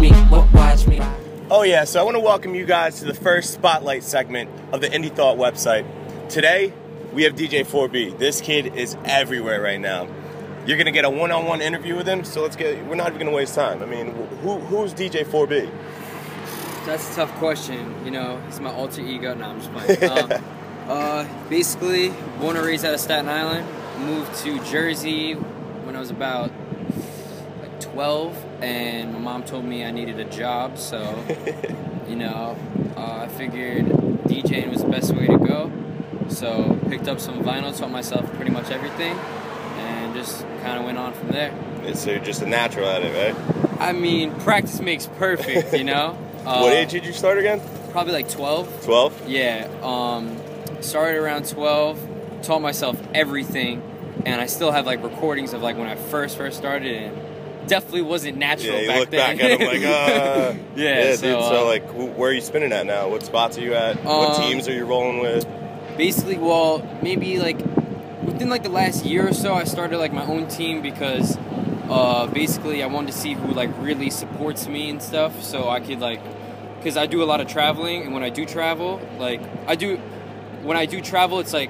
watch me. Oh yeah, so I want to welcome you guys to the first Spotlight segment of the Indie Thought website. Today, we have DJ4B. This kid is everywhere right now. You're going to get a one-on-one interview with him, so we're not even going to waste time. I mean, who's DJ4B? That's a tough question. You know, he's my alter ego. No, I'm just playing. Basically, born and raised out of Staten Island. Moved to Jersey when I was about 12, and my mom told me I needed a job, so, you know, I figured DJing was the best way to go. So, picked up some vinyl, taught myself pretty much everything, and just kind of went on from there. So you're just a natural at it, right? I mean, practice makes perfect, you know? What age did you start again? Probably like 12. 12? Yeah. Started around 12, taught myself everything, and I still have like recordings of like when I first started, and definitely wasn't natural back then. Yeah, you look back at them like, yeah, so, dude, so like, where are you spinning at now? What spots are you at? What teams are you rolling with? Basically, well, maybe like within like the last year or so, I started like my own team because basically I wanted to see who like really supports me and stuff, so I could like, because I do a lot of traveling, and when I do travel, when I do travel, it's like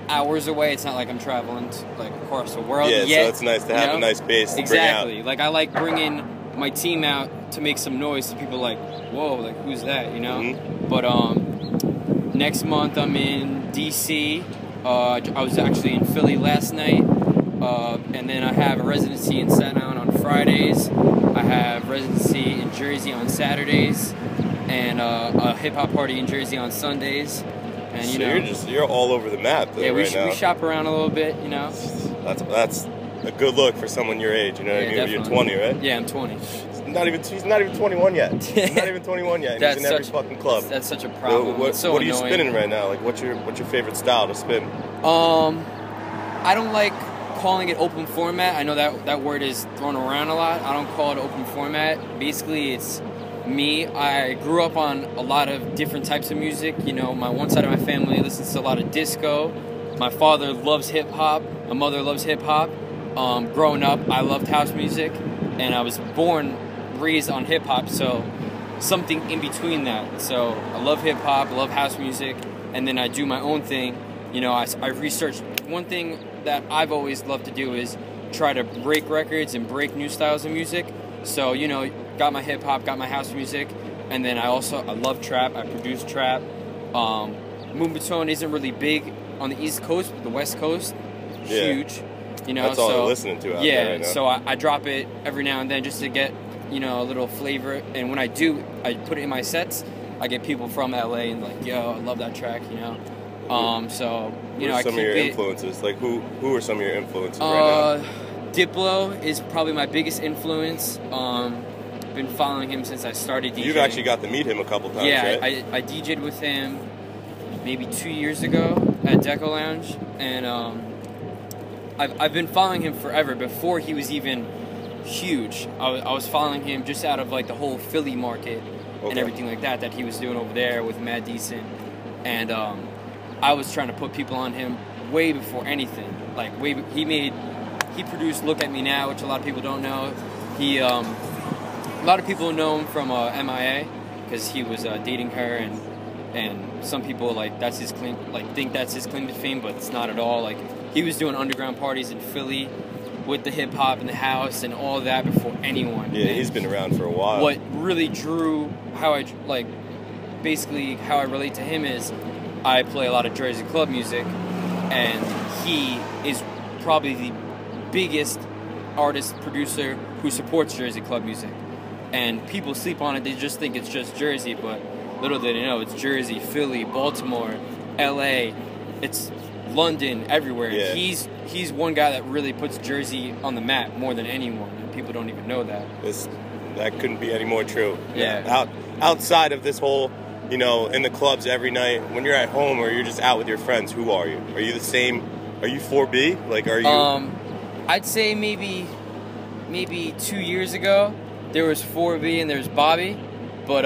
hours away. It's not like I'm traveling like across the world. Yeah, yet, so it's nice to have a nice base to exactly. bring out. Like I like bringing my team out to make some noise, so people like, whoa, like who's that, you know? Mm-hmm. But next month I'm in DC. I was actually in Philly last night, and then I have a residency in Staten Island on Fridays. I have residency in Jersey on Saturdays, and a hip hop party in Jersey on Sundays. And you know, you're all over the map. Though, yeah, we now. shop around a little bit, you know. That's a good look for someone your age. You know, what I mean? Definitely. You're 20, right? Yeah, I'm 20. He's not even 21 yet. He's not even 21 yet. And he's in every fucking club. That's such a problem. What so are you spinning right now? Like, what's your favorite style to spin? I don't like calling it open format. I know that word is thrown around a lot. I don't call it open format. Basically, it's me. I grew up on a lot of different types of music. You know, one side of my family listens to a lot of disco. My father loves hip hop. My mother loves hip hop. Growing up, I loved house music, and I was raised on hip hop. So something in between that. So I love hip hop, love house music, and then I do my own thing. You know, I researched. One thing that I've always loved to do is try to break records and break new styles of music. So, you know, got my hip-hop, got my house music, and then I love trap. I produce trap. Moombahton isn't really big on the East Coast, but the West Coast, huge. You know, that's all I'm listening to out there right now. So I drop it every now and then just to get, you know, a little flavor. And when I do, I put it in my sets. I get people from LA and like, yo, I love that track, you know. So, you know, I keep some of your influences? Like, who are some of your influences right now? Diplo is probably my biggest influence. Been following him since I started DJing. You've actually got to meet him a couple times, right? I DJ'd with him maybe 2 years ago at Deco Lounge, and I've been following him forever. Before he was even huge, I was following him just out of like the whole Philly market and everything like that he was doing over there with Mad Decent, and I was trying to put people on him way before anything. Like he produced Look at Me Now, which a lot of people don't know. A lot of people know him from MIA because he was dating her, and some people like that's his claim, like think that's his claim to fame, but it's not at all. Like he was doing underground parties in Philly with the hip hop and the house and all that before anyone. Yeah, and he's been around for a while. What really drew how I relate to him is I play a lot of Jersey club music, and he is probably the biggest artist producer who supports Jersey club music. And people sleep on it, they just think it's just Jersey, but little do they know it's Jersey, Philly, Baltimore, LA, it's London, everywhere. Yeah. He's one guy that really puts Jersey on the map more than anyone, and people don't even know that. That couldn't be any more true. Yeah. Outside of this whole, you know, in the clubs every night, when you're at home or you're just out with your friends, who are you? Are you the same? Are you 4B? Like, are you? I'd say maybe 2 years ago there was 4B and there's Bobby, but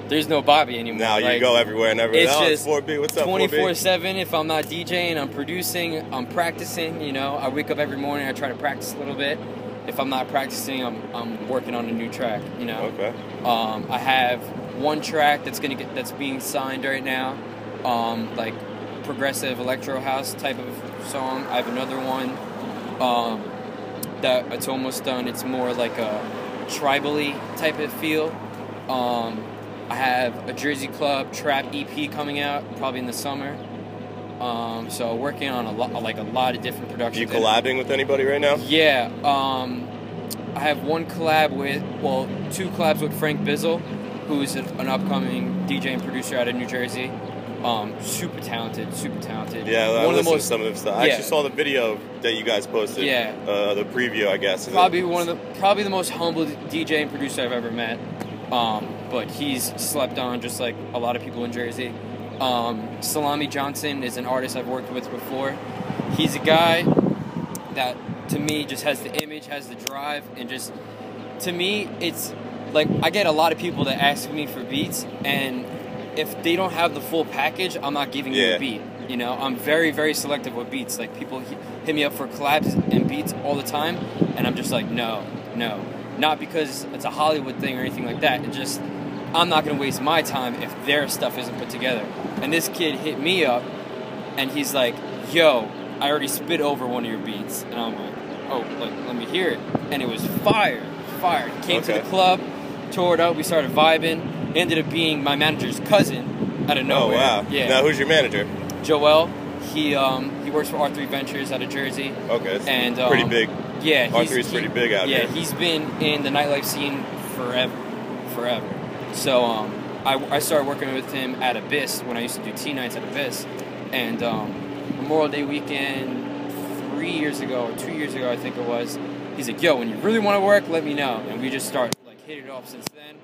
there's no Bobby anymore. Now you go everywhere and everywhere. It's just 4B. What's up, 24/7. If I'm not DJing, I'm producing, I'm practicing. You know, I wake up every morning, I try to practice a little bit, if I'm not practicing, I'm working on a new track. You know. Okay. I have one track that's being signed right now, like progressive electro house type of song. I have another one that it's almost done. It's more like a tribally type of feel. I have a Jersey Club trap EP coming out probably in the summer. So working on a lot of different productions. You collabing with anybody right now? Yeah. I have two collabs with Frank Bizzle, who's an upcoming DJ and producer out of New Jersey. Super talented. Yeah, I listened to some of the stuff. I actually saw the video that you guys posted. Yeah. The preview, I guess. Probably the most humble DJ and producer I've ever met. But he's slept on just like a lot of people in Jersey. Salami Johnson is an artist I've worked with before. He's a guy that, to me, just has the image, has the drive, and just, to me, it's like I get a lot of people that ask me for beats, and if they don't have the full package, I'm not giving you a beat. You know, I'm very, very selective with beats. Like, people hit me up for collabs and beats all the time, and I'm just like, no. Not because it's a Hollywood thing or anything like that. It just, I'm not going to waste my time if their stuff isn't put together. And this kid hit me up, and he's like, yo, I already spit over one of your beats. And I'm like, oh, let me hear it. And it was fire. He came to the club, toured out, we started vibing. He ended up being my manager's cousin out of nowhere. Oh, wow. Yeah. Now, who's your manager? Joel. He works for R3 Ventures out of Jersey. Okay, it's and pretty big. Yeah, R3's pretty big out here. Yeah, he's been in the nightlife scene forever. So I started working with him at Abyss when I used to do T-nights at Abyss. And Memorial Day weekend 3 years ago or 2 years ago, I think it was, he's like, yo, when you really want to work, let me know. And we just start hitting it off since then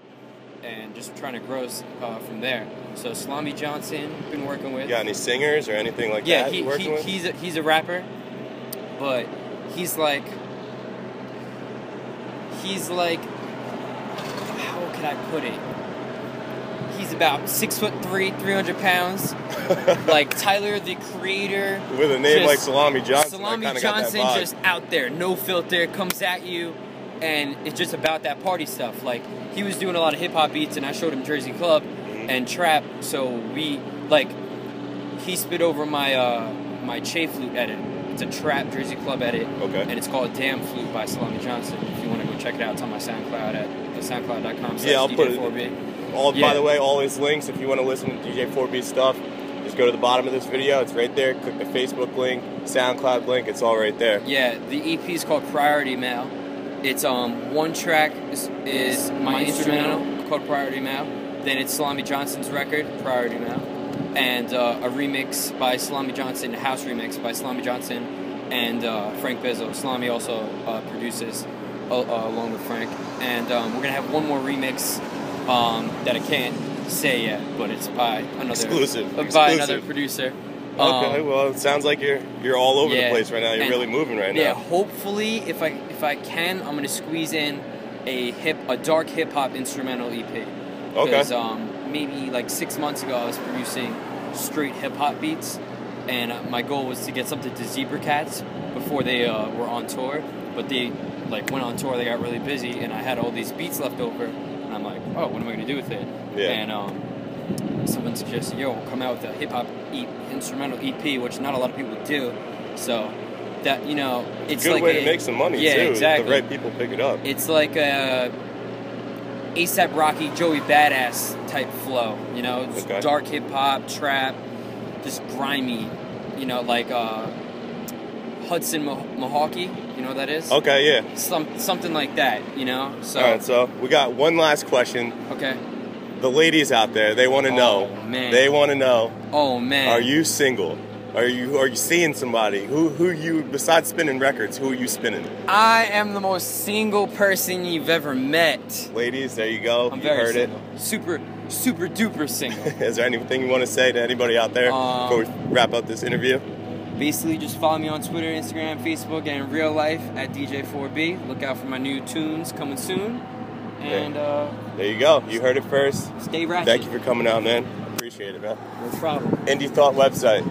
and just trying to grow from there. So Salami Johnson, been working with. You got any singers or anything like that? Yeah, he's a rapper, but he's like, how can I put it? He's about 6'3", 300 pounds. Like Tyler, the Creator. With a name like Salami Johnson. Salami Johnson, just out there, no filter, comes at you, and it's just about that party stuff. Like, he was doing a lot of hip hop beats, and I showed him Jersey Club and trap. So he spit over my Che Flute edit. It's a trap Jersey Club edit. Okay. And it's called Damn Flute by Salami Johnson. If you want to go check it out, it's on my SoundCloud at soundcloud.com. Yeah, I'll put DJ4B. By the way, all his links, if you want to listen to DJ4B stuff, just go to the bottom of this video. It's right there. Click the Facebook link, SoundCloud link. It's all right there. Yeah, the EP is called Priority Mail. It's one track is my instrumental called Priority Mail. Then it's Salami Johnson's record, Priority Mail. And a remix by Salami Johnson, a house remix by Salami Johnson and Frank Bizzle. Salami also produces along with Frank. And we're going to have one more remix that I can't say yet, but it's by another producer. Okay, well, it sounds like you're all over the place right now. You're really moving right now. Yeah, hopefully, if I can, I'm going to squeeze in a dark hip-hop instrumental EP. Okay. Because maybe like 6 months ago, I was producing straight hip-hop beats, and my goal was to get something to Zebra Cats before they were on tour, but they went on tour, they got really busy, and I had all these beats left over, and I'm like, oh, what am I going to do with it? Yeah. And someone suggested, yo, come out with a hip-hop instrumental EP, which not a lot of people do, so that, it's good like way to make some money, too. Exactly. If the right people pick it up. It's like a A$AP Rocky, Joey Badass type flow, Okay. Dark hip-hop, trap, just grimy, like Hudson Mahawkey, you know what that is? Okay, yeah. Something like that, So. All right, so we got one last question. Okay. The ladies out there, they want to know. Oh, man. They want to know. Oh, man. Are you single? Are you seeing somebody? Who you, besides spinning records, who are you spinning? I am the most single person you've ever met. Ladies, there you go. I'm you very heard single. it. Super duper single. Is there anything you want to say to anybody out there before we wrap up this interview? Basically, just follow me on Twitter, Instagram, Facebook, and in real life at DJ4B. Look out for my new tunes coming soon. And there you go. You heard it first. Stay ratchet. Thank you for coming out, man. Appreciate it, man. No problem. Indie Thought website.